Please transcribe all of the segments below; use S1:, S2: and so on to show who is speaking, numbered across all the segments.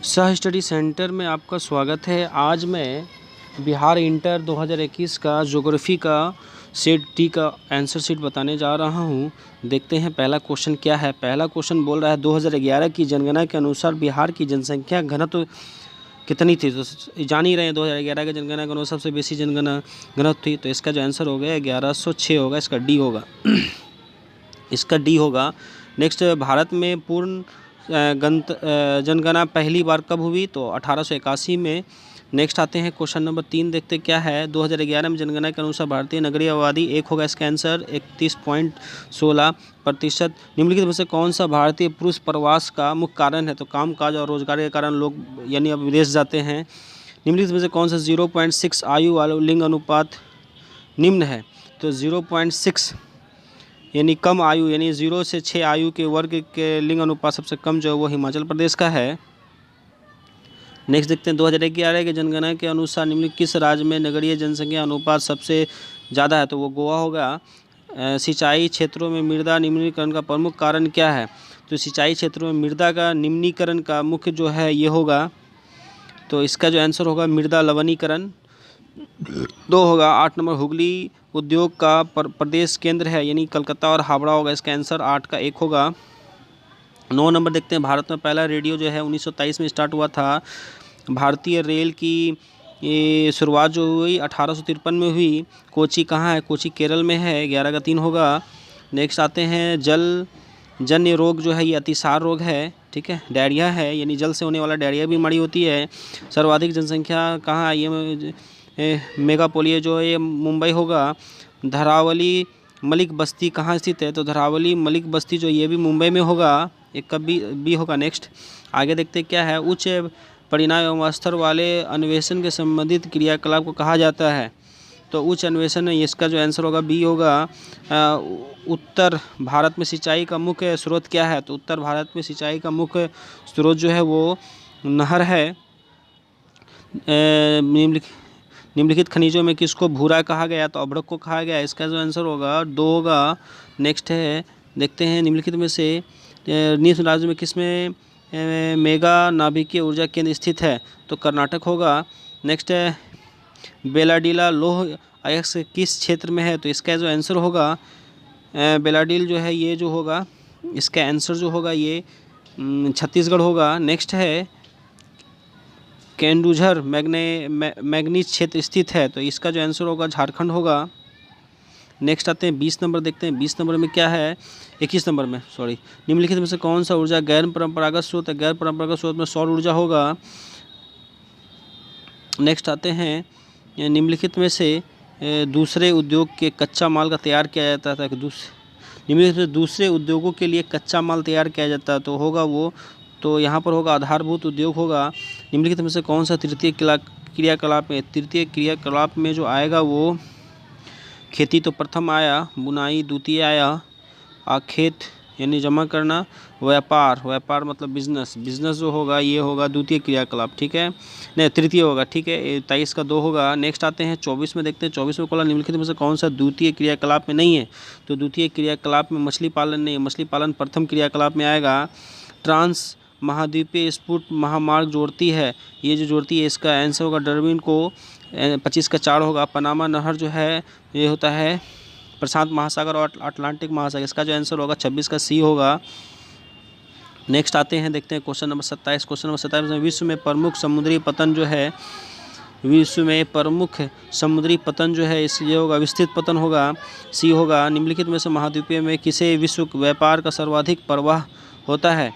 S1: सह study centre में आपका स्वागत है। आज मैं बिहार इंटर 2021 का ज्योग्राफी का सेट टी का आंसर शीट बताने जा रहा हूं। देखते हैं पहला क्वेश्चन क्या है। पहला क्वेश्चन बोल रहा है 2011 की जनगणना के अनुसार बिहार की जनसंख्या घनत्व कितनी थी। तो जान ही रहे हैं 2011 की जनगणना के अनुसार सबसे बेसी जनगणना घनत्व थी। तो इसका जो आंसर हो गया 1106 होगा। इसका डी होगा। इसका डी होगा। नेक्स्ट, भारत में पूर्ण जनगणना पहली बार कब हुई। तो 1881 में। नेक्स्ट आते हैं क्वेश्चन नंबर 3, देखते क्या है। 2011 में जनगणना के अनुसार भारतीय नगरीय आबादी 1 होगा। इसका आंसर 31.16%। निम्नलिखित में से कौन सा भारतीय पुरुष प्रवास का मुख्य कारण है। तो कामकाज और रोजगार के कारण लोग यानी अब विदेश जाते हैं। निम्नलिखित में से कौन सा 0.6 आयु वाला लिंग अनुपात निम्न है। तो 0.6 यानी कम आयु, यानी 0 से 6 आयु के वर्ग के लिंग अनुपात सबसे कम जो है वो हिमाचल प्रदेश का है। नेक्स्ट देखते हैं 2011 की जनगणना के अनुसार निम्नलिखित किस राज्य में नगरीय जनसंख्या अनुपात सबसे ज़्यादा है। तो वो गोवा होगा। सिंचाई क्षेत्रों में मृदा निम्नीकरण का प्रमुख कारण क्या है। तो सिंचाई क्षेत्रों में मृदा का निम्नीकरण का मुख्य जो है ये होगा। तो इसका जो आंसर होगा मृदा लवणीकरण। 2 होगा। 8 नंबर, हुगली उद्योग का प्रदेश केंद्र है, यानी कलकत्ता और हावड़ा होगा। इसका आंसर 8 का 1 होगा। 9 नंबर देखते हैं, भारत में पहला रेडियो जो है 1923 में स्टार्ट हुआ था। भारतीय रेल की ये शुरुआत जो हुई 1853 में हुई। कोची कहाँ है। कोची केरल में है। 11 का 3 होगा। नेक्स्ट आते हैं, जल जन्य रोग जो है ये अतिसार रोग है, ठीक है। डायरिया है, यानी जल से होने वाला डायरिया बीमारी होती है। सर्वाधिक जनसंख्या कहाँ है। ये मेगापोलिया जो है ये मुंबई होगा। धरावली मलिक बस्ती कहाँ स्थित है। तो धरावली मलिक बस्ती जो ये भी मुंबई में होगा। एक का बी होगा। नेक्स्ट आगे देखते क्या है। उच्च परिणाम एवं स्तर वाले अन्वेषण के संबंधित क्रियाकलाप को कहा जाता है। तो उच्च अन्वेषण है, इसका जो आंसर होगा बी होगा। उत्तर भारत में सिंचाई का मुख्य स्रोत क्या है। तो उत्तर भारत में सिंचाई का मुख्य स्रोत जो है वो नहर है। निम्नलिखित खनिजों में किसको भूरा कहा गया। तो अभ्रक को कहा गया। इसका जो आंसर होगा 2 होगा। नेक्स्ट है, देखते हैं निम्नलिखित में से निम्न राज्य में किसमें मेगा नाभिकीय ऊर्जा केंद्र स्थित है। तो कर्नाटक होगा। नेक्स्ट है, बेलाडीला लौह अयस्क किस क्षेत्र में है। तो इसका जो आंसर होगा बेलाडील जो है ये जो होगा इसका आंसर जो होगा ये छत्तीसगढ़ होगा। नेक्स्ट है, केंदुझर मैग्नीज क्षेत्र स्थित है। तो इसका जो आंसर होगा झारखंड होगा। नेक्स्ट आते हैं 20 नंबर, देखते हैं 20 नंबर में क्या है। 21 नंबर में सॉरी। निम्नलिखित में से कौन सा ऊर्जा गैर परंपरागत स्रोत है। गैर परंपरागत स्रोत में सौर ऊर्जा होगा। नेक्स्ट आते हैं, निम्नलिखित में से दूसरे उद्योग के कच्चा माल का तैयार किया जाता था। निम्नलिखित में दूसरे उद्योगों के लिए कच्चा माल तैयार किया जाता है। तो होगा वो, तो यहाँ पर होगा आधारभूत उद्योग होगा। निम्नलिखित में से कौन सा तृतीय क्रियाकलाप में। तृतीय क्रियाकलाप में जो आएगा वो खेती तो प्रथम आया, बुनाई द्वितीय आया, आखेत यानी जमा करना, व्यापार मतलब बिजनेस जो होगा ये होगा द्वितीय क्रियाकलाप, ठीक है। नहीं, तृतीय होगा, ठीक है। 23 का 2 होगा। नेक्स्ट आते हैं 24 में, देखते हैं 24 में खोला। निम्नलिखित में से कौन सा द्वितीय क्रियाकलाप में नहीं है। तो द्वितीय क्रियाकलाप में मछली पालन नहीं है। मछली पालन प्रथम क्रियाकलाप में आएगा। ट्रांस महाद्वीपीय स्पूट महामार्ग जोड़ती है, ये जो जोड़ती है इसका आंसर होगा डरविन को। 25 का 4 होगा। पनामा नहर जो है ये होता है प्रशांत महासागर और अटलांटिक महासागर। इसका जो आंसर होगा 26 का सी होगा। नेक्स्ट आते हैं, देखते हैं क्वेश्चन नंबर 27। क्वेश्चन नंबर 27 में विश्व में प्रमुख समुद्री पतन जो है, विश्व में प्रमुख समुद्री पतन जो है इसलिए होगा विस्तृत पतन होगा। सी होगा। निम्नलिखित में से महाद्वीपीय में किसे विश्व व्यापार का सर्वाधिक प्रवाह होता है।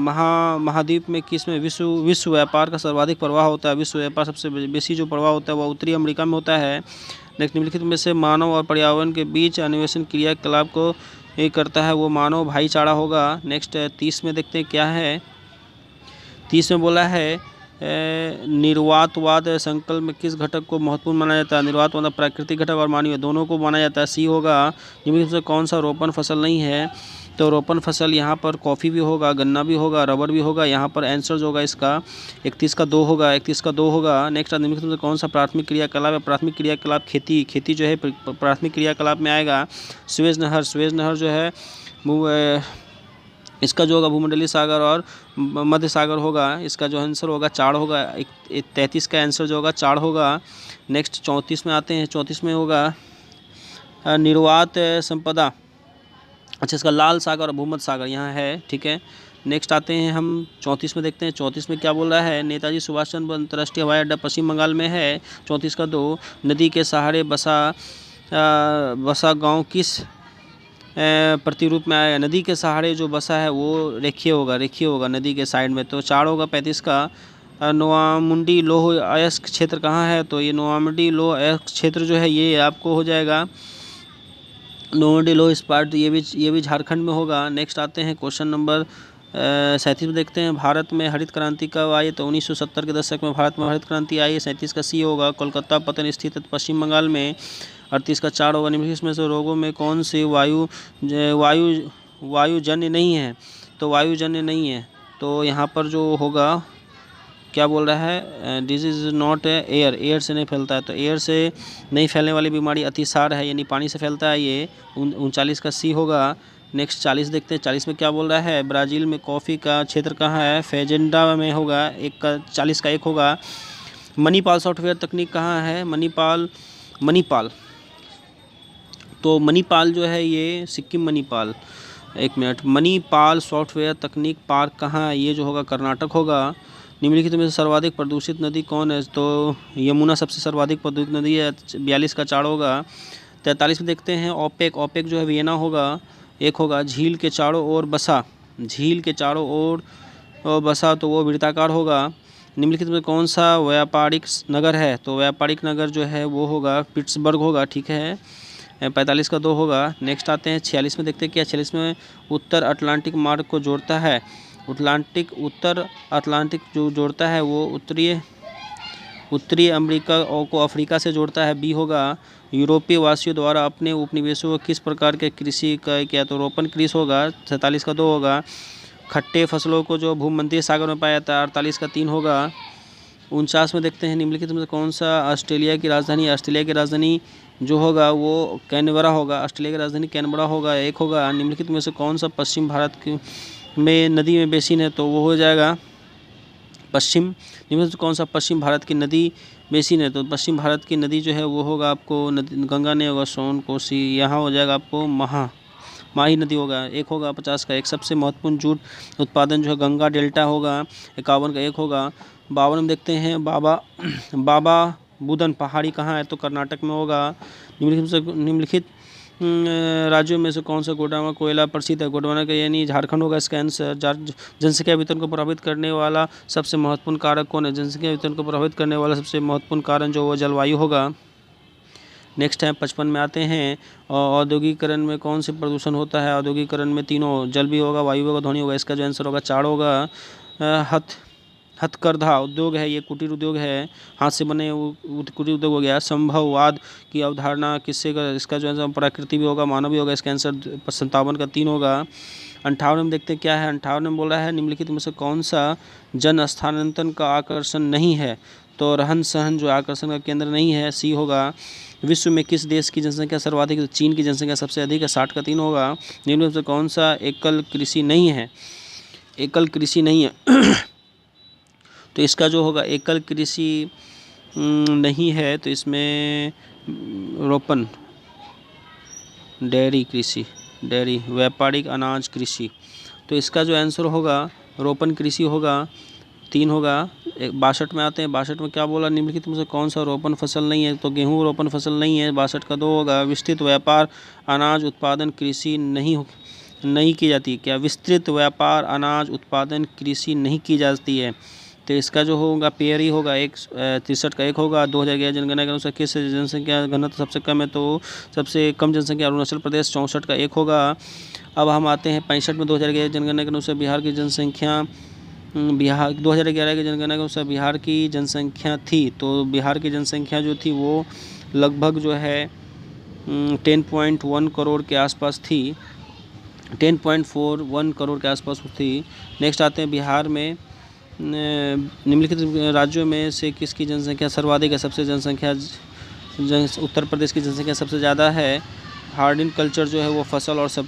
S1: महाद्वीप में किस में विश्व व्यापार का सर्वाधिक प्रवाह होता है। विश्व व्यापार सबसे बेसी जो प्रवाह होता है वह उत्तरी अमेरिका में होता है। नेक्स्ट, निम्नलिखित में से मानव और पर्यावरण के बीच अन्वेषण क्रियाकलाप को ये करता है वो मानव भाईचारा होगा। नेक्स्ट 30 में देखते हैं क्या है। 30 में बोला है निर्वातवाद संकल्प में किस घटक को महत्वपूर्ण माना जाता है। निर्वातवाद प्राकृतिक घटक और मानवीय दोनों को माना जाता है। सी होगा। निम्नलिखित में से कौन सा रोपण फसल नहीं है। तो रोपण फसल यहाँ पर कॉफ़ी भी होगा, गन्ना भी होगा, रबर भी होगा। यहाँ पर आंसर जो होगा इसका 31 का 2 होगा। 31 का 2 होगा। नेक्स्ट निम्नलिखित में से कौन सा प्राथमिक क्रियाकलाप है। प्राथमिक क्रियाकलाप खेती जो है प्राथमिक क्रियाकलाप में आएगा। सुएज नहर जो है इसका जो होगा भूमंडलीय सागर और मध्य सागर होगा, इसका जो आंसर होगा चार होगा। 33 का आंसर जो होगा चार होगा। नेक्स्ट 34 में आते हैं। 34 में होगा निर्वात संपदा। अच्छा, इसका लाल सागर और भूमध्य सागर यहाँ है, ठीक है। नेक्स्ट आते हैं हम 34 में, देखते हैं 34 में क्या बोल रहा है। नेताजी सुभाष चंद्र अंतर्राष्ट्रीय हवाई अड्डा पश्चिम बंगाल में है। 34 का 2, नदी के सहारे बसा गांव किस प्रतिरूप में आएगा। नदी के सहारे जो बसा है वो रेखीय होगा नदी के साइड में, तो 4 होगा। 35 का नोवामुंडी लौह अयस्क क्षेत्र कहाँ है, तो ये नोवामुंडी लौह अयस्क क्षेत्र जो है ये आपको हो जाएगा नोवामुंडी लौह इस्पात, ये भी झारखंड में होगा। नेक्स्ट आते हैं क्वेश्चन नंबर 37 में, देखते हैं भारत में हरित क्रांति कब आई, तो 1970 के दशक में भारत में हरित क्रांति आई है। 37 का सी होगा। कोलकाता पतन स्थित पश्चिम बंगाल में। 38 का 4 होगा। निम्नलिखित में से रोगों में कौन से वायुजन्य नहीं है, तो वायुजन्य नहीं है, तो यहाँ पर जो होगा क्या बोल रहा है, डिजीज इज नॉट एयर से नहीं फैलता है, तो एयर से नहीं फैलने वाली बीमारी अतिसार है, यानी पानी से फैलता है ये। 39 का सी होगा। नेक्स्ट 40 देखते हैं। 40 में क्या बोल रहा है, ब्राज़ील में कॉफ़ी का क्षेत्र कहाँ है, फेजेंडा में होगा। 40 का 1 होगा। मणिपाल सॉफ्टवेयर तकनीक कहाँ है, मणिपाल तो मणिपाल जो है ये सिक्किम मणिपाल। 1 मिनट, मणिपाल सॉफ्टवेयर तकनीक पार्क कहाँ है, ये जो होगा कर्नाटक होगा। निम्नलिखित में से सर्वाधिक प्रदूषित नदी कौन है, तो यमुना सबसे सर्वाधिक प्रदूषित नदी है। 42 का 4 होगा। 43 में देखते हैं ओपेक जो है वियना होगा। 1 होगा। झील के चारों ओर बसा तो वो वृत्ताकार होगा। निम्नलिखित में कौन सा व्यापारिक नगर है, तो व्यापारिक नगर जो है वो होगा पिट्सबर्ग होगा, ठीक है। 45 का 2 होगा। नेक्स्ट आते हैं 46 में, देखते हैं क्या 46 में उत्तर अटलांटिक मार्ग को जोड़ता है। उत्तर अटलांटिक जो जोड़ता है वो उत्तरी अमेरिका को अफ्रीका से जोड़ता है। बी होगा। यूरोपीय वासियों द्वारा अपने उपनिवेशों को किस प्रकार के कृषि का किया, तो रोपण कृषि होगा। 47 का 2 होगा। खट्टे फसलों को जो भूमध्य सागर में पाया जाता है। 48 का 3 होगा। 49 में देखते हैं निम्नलिखित में कौन सा ऑस्ट्रेलिया की राजधानी जो होगा वो कैनबरा होगा। ऑस्ट्रेलिया की राजधानी कैनबरा होगा। 1 होगा। निम्नलिखित में से कौन सा पश्चिम भारत में नदी में बेसिन है, तो वो हो जाएगा निम्नलिखित कौन सा पश्चिम भारत की नदी बेसिन है, तो पश्चिम भारत की नदी जो है वो होगा आपको गंगा नहीं होगा, सोन, कोसी, यहाँ हो जाएगा आपको माही नदी होगा। 1 होगा। 50 का 1 सबसे महत्वपूर्ण जूट उत्पादन जो है गंगा डेल्टा होगा। 51 का 1 होगा। 52 में देखते हैं बाबा बुदन पहाड़ी कहाँ है, तो कर्नाटक में होगा। निम्नलिखित राज्यों में से कौन सा गोंडवाना कोयला प्रसिद्ध है, गोंडवाना का यानी झारखंड होगा इसका आंसर। जनसंख्या वितरण को प्रभावित करने वाला सबसे महत्वपूर्ण कारक कौन है, जनसंख्या वितरण को प्रभावित करने वाला सबसे महत्वपूर्ण कारण जो वो जलवायु होगा। नेक्स्ट है 55 में आते हैं। औद्योगिकरण में कौन से प्रदूषण होता है, औद्योगिकरण में तीनों, जल भी होगा, वायु होगा, ध्वनि होगा, इसका जो आंसर होगा 4 होगा। हथकरघा उद्योग है, ये कुटीर उद्योग है, हाथ से बने कुटीर उद्योग हो गया। संभववाद की अवधारणा किससे का, इसका जो आंसर प्रकृति भी होगा, मानव भी होगा, इसका आंसर 57 का 3 होगा। 58 में देखते हैं क्या है। 58 में बोल रहा है निम्नलिखित में से कौन सा जन स्थानांतरण का आकर्षण नहीं है, तो रहन सहन जो आकर्षण का केंद्र नहीं है। सी होगा। विश्व में किस देश की जनसंख्या सर्वाधिक, तो चीन की जनसंख्या सबसे अधिक है, 60 का 3 होगा। निम्नलिखित में से कौन सा एकल कृषि नहीं है, तो इसका जो होगा एकल कृषि नहीं है, तो इसमें रोपण डेयरी व्यापारिक अनाज कृषि, तो इसका जो आंसर होगा रोपण कृषि होगा। 3 होगा। 62 में आते हैं। 62 में क्या बोला, निम्नलिखित में से कौन सा रोपण फसल नहीं है, तो गेहूँ रोपण फसल नहीं है। 62 का 2 होगा। विस्तृत व्यापार अनाज उत्पादन कृषि नहीं की जाती, क्या विस्तृत व्यापार अनाज उत्पादन कृषि नहीं की जाती है, तो इसका जो होगा पेयर ही होगा। 63 का 1 होगा। 2011 जनगणना के अनुसार किस जनसंख्या घनत्व सबसे कम है, तो सबसे कम जनसंख्या अरुणाचल प्रदेश, 64 का 1 होगा। अब हम आते हैं 65 में। 2011 जनगणना के अनुसार बिहार की जनसंख्या 2011 की जनगणना के अनुसार बिहार की जनसंख्या थी, तो बिहार की जनसंख्या जो थी वो लगभग जो है 10.1 करोड़ के आसपास थी, 10.41 करोड़ के आसपास थी। नेक्स्ट आते हैं बिहार में निम्नलिखित राज्यों में से किसकी जनसंख्या सर्वाधिक है, सबसे उत्तर प्रदेश की जनसंख्या सबसे ज़्यादा है। हार्डिन कल्चर जो है वो फसल और सब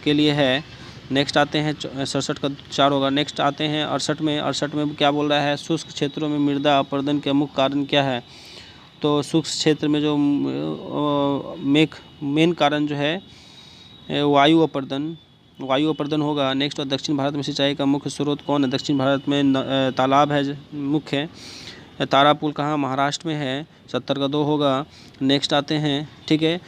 S1: के लिए है। नेक्स्ट आते हैं 67 का 4 होगा। नेक्स्ट आते हैं 68 में क्या बोल रहा है, शुष्क क्षेत्रों में मृदा अपरदन के मुख्य कारण क्या है। तो शुष्क क्षेत्र में जो मेन कारण जो है वायु अपर्दन होगा। नेक्स्ट और दक्षिण भारत में सिंचाई का मुख्य स्रोत कौन है। दक्षिण भारत में तालाब है मुख्य। तारापुर कहाँ, महाराष्ट्र में है। 70 का 2 होगा। नेक्स्ट आते हैं, ठीक है।